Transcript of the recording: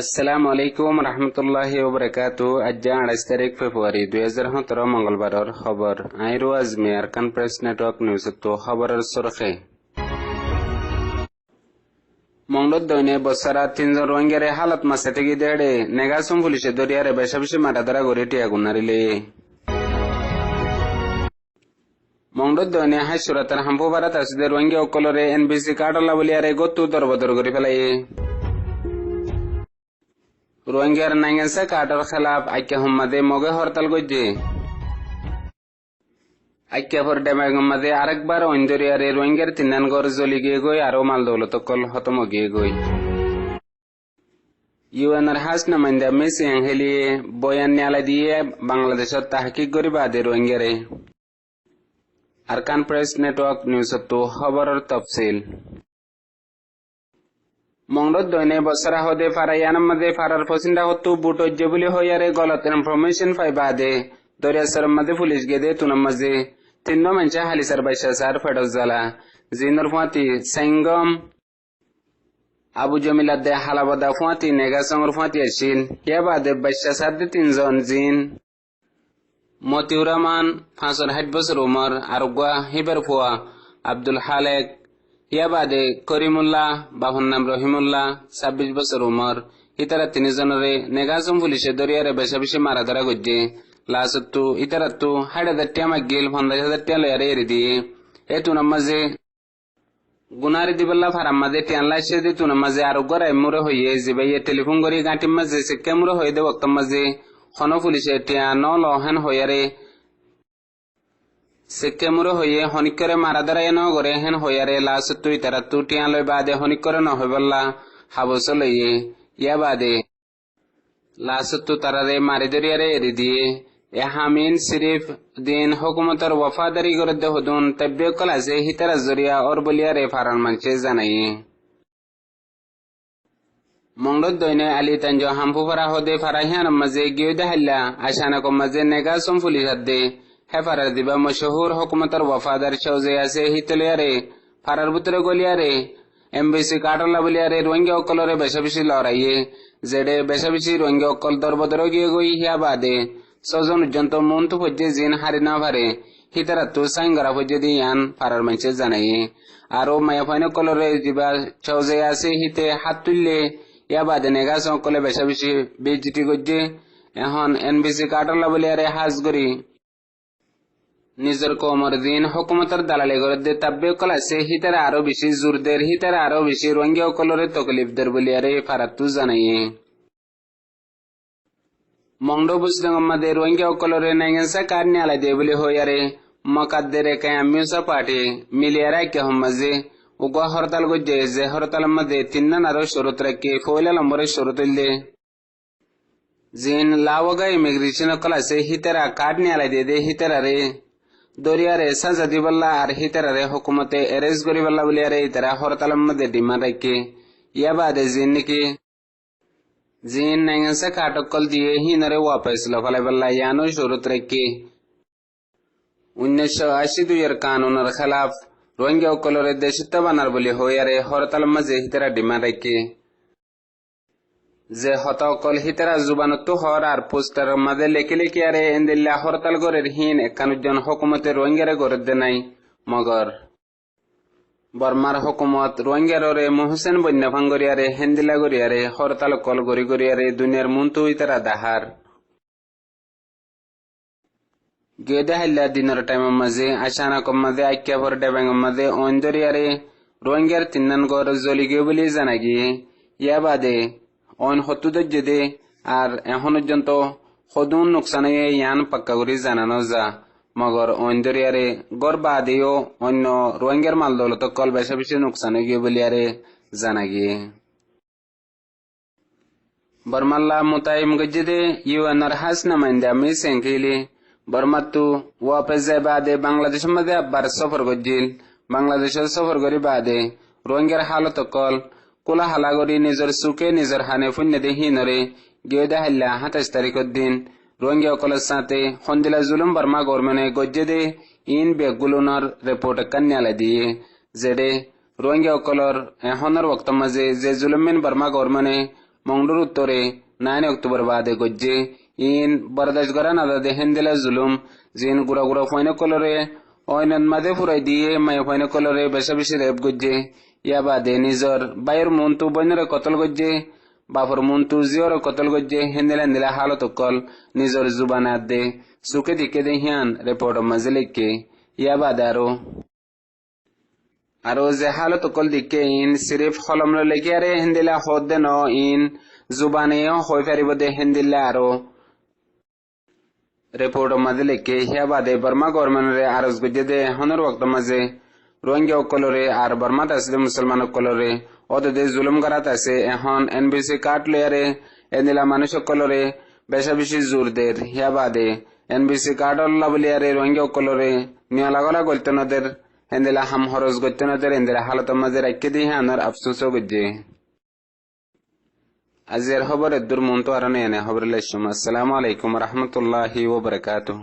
আসসালামু আলাইকুম রহমতুল্লাহি ওবরাকাতু। আজ 28 তারিখ ফেব্রুয়ারি 2017 মঙ্গলবারের খবর আইরো আজমি আরকান প্রেস নেটওয়ার্ক নিউজ তো খবরের সরখে মংডত দৈনে বছরা 3 জন রোহিঙ্গারে হালত মাসে থেকে দেড়ে নেগাসুম পুলিশে দরিয়ারে বেশা বেশি মারাদারা গড়ে টিয়া গুনারিলে মংডত দৈনে হাই সুরাতের হাম্পু ভারত আসিদে রোহিঙ্গা অকলরে এনবিসি কার্ডলা বলিয়ারে গত্তু দরবদর করে ফেলাই রোহিঙ্গার নাইগেন্সা কার্ডর খেলাফ আইক্যা হম্মাদে মগে হরতাল গজ্জে আইক্যা ফর ডেমাগ হম্মাদে আরেকবার অন্দরিয়ারে রোহিঙ্গার তিনান গড় জ্বলি গিয়ে গই আরো মাল দৌলত কল হতম গিয়ে গই ইউএনআর হাস নামাইন্দা মিস হেলিয়ে বয়ান ন্যালা দিয়ে বাংলাদেশত তাহকিক করি বাদে রোহিঙ্গারে আরকান প্রেস নেটওয়ার্ক নিউজ তো খবরের তফসিল মংডত দৈনে বছরা হদে ফারাইয়ান মধ্যে ফারার ফসিন্দা হতো বুট বলি হইয়ারে গলত ইনফরমেশন পাই বাদে দরিয়াসর মধ্যে পুলিশ গেদে তুনাম মাঝে তিন মানুষ হালিসার বাইশা সার ফেডস জালা জিনর ফুয়াতি সেঙ্গম আবু জমিলাদে হালাবাদা ফুয়াতি নেগাসংর ফুয়াতি আসিল ইয়া বাদে বাইশা সার দে 3 জন জিন মতিউর রহমান 65 বছর উমর আর গুয়া হিবার ফুয়া আব্দুল হালেক ইয়া বাদে করিমুল্লাহ বাহন নাম রহিমুল্লাহ 26 বছর উমর ইতারা 3 জনরে নেগাসম পুলিশে দরিয়ারে বেশা বেশি মারা ধরা গজ্জে লাসত্তু ইতারাত্তু 6000 টাকা মাগিল 50000 টাকা লয়ারে এরি দিয়ে এতু নামাজে গুনারি দিবল্লা ফারাম মাঝে টিয়ান লাইসে দিতু নামাজে আর গরাই মুরে হইয়ে জিবাইয়ে টেলিফোন করি গাঁটি মাঝে সে কেমুরে হয়ে দে বক্তম মাঝে খন পুলিশে টিয়া ন লহেন হইয়ারে সেকেমুরে হইয়ে হনিকরে মারাদারায় ন গরে হেন হইয়ারে লাসত্তু ইতারাত্তু টিয়া লই বাদে হনিকরে ন হইবল্লা হাবস লইয়ে ইয়া বাদে লাসত্তু তারারে মারি দরিয়ারে এরি দিয়ে এ হামিন সিরিফ দিন হুকুমতর ওয়াফাদারি করে দে হদুন তব্বে কলাসে হিতারা জরিয়া ওর বলিয়ারে ফারান মানছে জানাই মংডত দৈনে আলি তাঞ্জ হাম্পু ফারা হদে ফারাহিয়ান মাঝে গিয়ে দেহাল্লা আশানা কম মাঝে নেগাসম পুলিশ হাদ্দে হে ফারার দিবা মশহুর হুকুমতর ওয়াফাদার চৌজে আছে হিতলিয়ারে ফারার বুতরে গলিয়ারে এমবিসি কাটলা বলিয়ারে রোহিঙ্গা অকলরে বেশা বেশি লড়াইয়ে জেডে বেশা বেশি রোহিঙ্গা অকল দরবদর গিয়ে গই হিয়া বাদে 6 জন উজ্জন্ত মন্তু ফজ্জে জিন হারি না পারে হিতারাত্তু সাইঙ্গরা ফজ্জে দিয়ান ফারার মানছে জানাই আরো মায়াফাইন কলরে দিবা চৌজে আছে হিতে হাত তুললে ইয়া বাদে নেগাস অকলে বেশা বেশি বেজিটি গজ্জে এখন এনবিসি কাটলা বলিয়ারে হাজ গরি নিজের কমর দিন হুকুমতের দালালি করে দে তাব্বে কলাসে হিতারা আরো বেশি জোরদের হিতারা আরো বেশি রোহিঙ্গা অকলরে তকলিফদের বলিয়ারে ফারাত্তু জানাই মংডো বুসলঙ্গম্মাদে রোহিঙ্গা অকলরে নাইগেন্সা কার ন্যালা দে বলি হইয়ারে মকাদ্দের কায়ামিউসা পার্টি মিলিয়ারা কে হম্মাজে উগা হরতাল গজ্জে যে হরতাল মধ্যে 3 আরো শরত রাখে ফয়লা নম্বরে শরত ইল্লে জিন লাওগা ইমিগ্রেশন কলাসে হিতারা কার ন্যালা দে হিতারা রে দরিয়ারে সাজা দিবল্লা আর হিতারারে হুকুমতে এরেজ করিবল্লা বলিয়ারে ইতারা হরতাল মধ্যে ডিমান্ড রাখে ইয়া বাদে জিন নাকি জিন নাইগেন্সা কাটকল দিয়ে হিনরে ওয়াপস লফালে বল্লা ইয়ানো শরত রাখে 1982 এর কানুনের খেলাফ রোহিঙ্গা অকলরে দেশিত বানার বলি হইয়ারে হরতাল মাঝে হিতারা ডিমান্ড রাখে যে হত অকল হিতারা জুবানত্তু হর আর পোস্টার মাঝে লেখি লেখি আরে এন্দিল্লা হরতাল গরের হিন 51 জন হুকুমতে রোহিঙ্গারে গরে দে নাই মগর বর্মার হুকুমত রোহিঙ্গারে মোহসেন বন্যা ভাঙ্গরিয়ারে হেন্দিলা গরিয়ারে হরতাল কল গরি গরিয়ারে দুনিয়ার মুন্তু ইতারা দাহার গেদে হাইলা দিনের টাইমের মাঝে আশানা কম মাঝে আইক্যা ভর ডেবাং মাঝে অন্দরিয়ারে রোহিঙ্গার তিন্নান গর জ্বলি গিয়ে বলি জানা গিয়ে ইয়া বাদে অন হতুদ যেদে আর এখন পর্যন্ত সদুন নোকসানে ইয়ান পাক্কা করে জানানো যা মগর অন্দরিয়ারে গড় বাদেও অন্য রোহিঙ্গার মাল দৌলত কল বেশা বেশি নোকসানে গিয়ে বলিয়ারে জানা গিয়ে বর্মাল্লা মোতায়েম গজ্জেদে ইউএনআর হাস নামাইন্দা মি সেঙ্কিলি বর্মাত্তু ওয়াপস যায় বাদে বাংলাদেশের মধ্যে আবার সফর গজ্জিল বাংলাদেশের সফর করি বাদে রোহিঙ্গার হালত কল কোলা হালা করি নিজের সুখে নিজের হানে ফুন্যে দে হিনরে গিয়ে দেহাল্লা 27 তারিখের দিন রোহিঙ্গা অকলের সাথে সন্দিলা জুলুম বর্মা গভর্নমেন্টে গজ্জে দে ইন বেগুলোনার রিপোর্ট কান্যালা দিয়ে যেডে রোহিঙ্গা অকলর এখনের বক্ত মাঝে যে জুলুমিন বর্মা গভর্নমেন্টে মংডুর উত্তরে 9 অক্টোবর বাদে গজ্জে ইন বরদাস গরা নাদাদে হেন্দেলা জুলুম জিন গুড়া গুড়া ফয়নে কলরে অইনন মাদে ফুরাই দিয়ে মায়ে ফয়নে কলরে বেশা বেশি রেপ গজ্জে ইয়া বাদে নিজর বাইর মন্তু বইনরে কতল গজ্জে বাফর মন্তু জিওর কতল গজ্জে হেন্দেলা হেন্দেলা হালত কল নিজর জুবানাত দে সুকে দিকে দে হিয়ান রিপোর্ট মাঝে লিখে ইয়া বাদে আরো যে হালত কল দিকে ইন সিরিফ হলম লেগে আরে হেন্দিলা হদ দে ন ইন জুবানেও হয়ে ফারিব দে হেন্দিলা আরো রিপোর্ট মাঝে লিখে হিয়া বাদে বর্মা গভর্নমেন্টরে আরজ গজ্জে দে হনর ওয়াক্ত মাঝে রোহিঙ্গা অকলরে আর বর্মাত আসলে মুসলমান অকলরে অদে জুলুম করাত আছে এখন এনবিসি কার্ড লয়ারে এনিলা মানুষ অকলরে বেশা বেশি জোর দের হিয়া বাদে এনবিসি কার্ড অল্লা বলিয়ারে রোহিঙ্গা অকলরে নিয়া লাগলা গলতনদের হেন্দিলা হাম হরজ গত্যনদের হেন্দিলা হালত মাঝে রাখে দিয়ে আনার আফসোস গজ্জে আজের খবরের দূর মন তো আর নেই খবর আসসালামু আলাইকুম রহমতুল্লাহি ওয়া বারাকাতুহু।